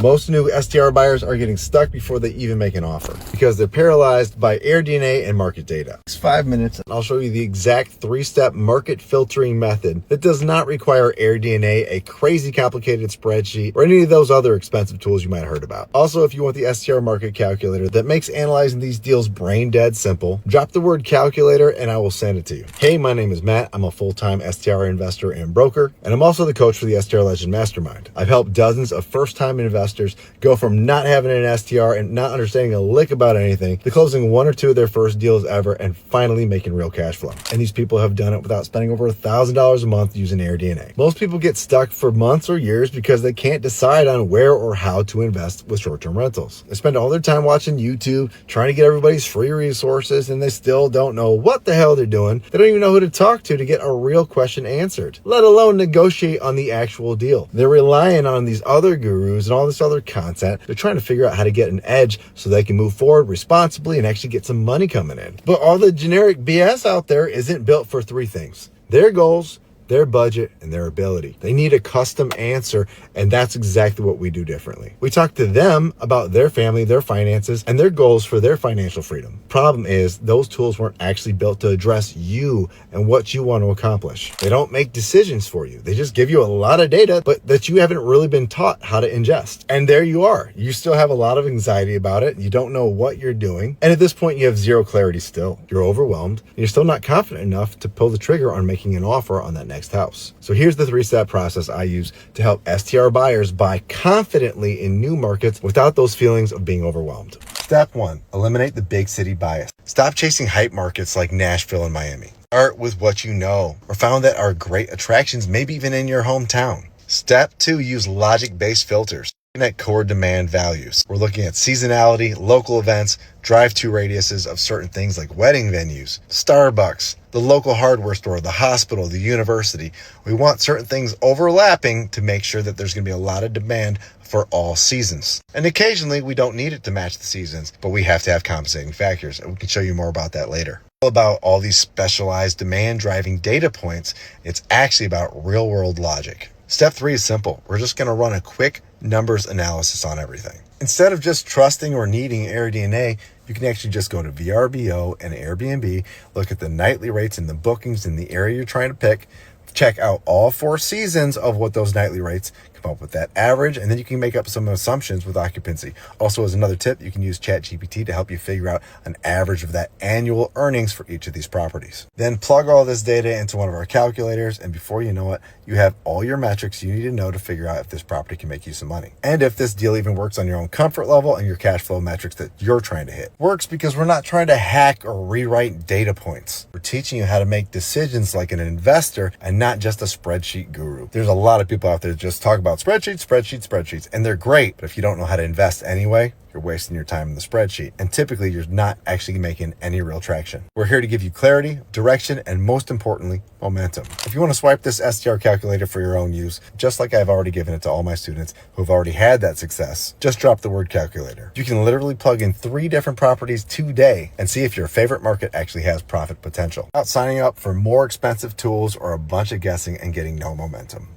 Most new STR buyers are getting stuck before they even make an offer because they're paralyzed by AirDNA and market data. It's 5 minutes and I'll show you the exact 3-step market filtering method that does not require AirDNA, a crazy complicated spreadsheet, or any of those other expensive tools you might have heard about. Also, if you want the STR market calculator that makes analyzing these deals brain dead simple, drop the word calculator and I will send it to you. Hey, my name is Matt. I'm a full-time STR investor and broker, and I'm also the coach for the STR Legend Mastermind. I've helped dozens of first-time investors go from not having an STR and not understanding a lick about anything to closing 1 or 2 of their first deals ever and finally making real cash flow. And these people have done it without spending over $1,000 a month using AirDNA. Most people get stuck for months or years because they can't decide on where or how to invest with short-term rentals. They spend all their time watching YouTube, trying to get everybody's free resources, and they still don't know what the hell they're doing. They don't even know who to talk to get a real question answered, let alone negotiate on the actual deal. They're relying on these other gurus and all this other content. They're trying to figure out how to get an edge so they can move forward responsibly and actually get some money coming in. But all the generic BS out there isn't built for 3 things: their goals, their budget, and their ability. They need a custom answer, and that's exactly what we do differently. We talk to them about their family, their finances, and their goals for their financial freedom. Problem is, those tools weren't actually built to address you and what you want to accomplish. They don't make decisions for you. They just give you a lot of data, but that you haven't really been taught how to ingest. And there you are. You still have a lot of anxiety about it. You don't know what you're doing. And at this point, you have zero clarity still. You're overwhelmed, and you're still not confident enough to pull the trigger on making an offer on that next house. So here's the 3-step process I use to help STR buyers buy confidently in new markets without those feelings of being overwhelmed. Step 1, eliminate the big city bias. Stop chasing hype markets like Nashville and Miami. Start with what you know or found that are great attractions, maybe even in your hometown. Step 2, use logic-based filters. Looking at core demand values. We're looking at seasonality, local events, drive-to radiuses of certain things like wedding venues, Starbucks, the local hardware store, the hospital, the university. We want certain things overlapping to make sure that there's going to be a lot of demand for all seasons. And occasionally we don't need it to match the seasons, but we have to have compensating factors, and we can show you more about that later. About all these specialized demand driving data points, it's actually about real world logic. Step 3 is simple. We're just going to run a quick numbers analysis on everything. Instead of just trusting or needing AirDNA, you can actually just go to VRBO and Airbnb, look at the nightly rates and the bookings in the area you're trying to pick, check out all 4 seasons of what those nightly rates, come up with that average, and then you can make up some assumptions with occupancy. Also, as another tip, you can use ChatGPT to help you figure out an average of that annual earnings for each of these properties. Then plug all this data into one of our calculators, and before you know it, you have all your metrics you need to know to figure out if this property can make you some money. And if this deal even works on your own comfort level and your cash flow metrics that you're trying to hit. Works because we're not trying to hack or rewrite data points. We're teaching you how to make decisions like an investor and not just a spreadsheet guru. There's a lot of people out there that just talk about spreadsheets, and they're great, but if you don't know how to invest anyway, you're wasting your time in the spreadsheet. And typically you're not actually making any real traction. We're here to give you clarity, direction, and most importantly, momentum. If you want to swipe this STR calculator for your own use, just like I've already given it to all my students who've already had that success, just drop the word calculator. You can literally plug in 3 different properties today and see if your favorite market actually has profit potential without signing up for more expensive tools or a bunch of guessing and getting no momentum.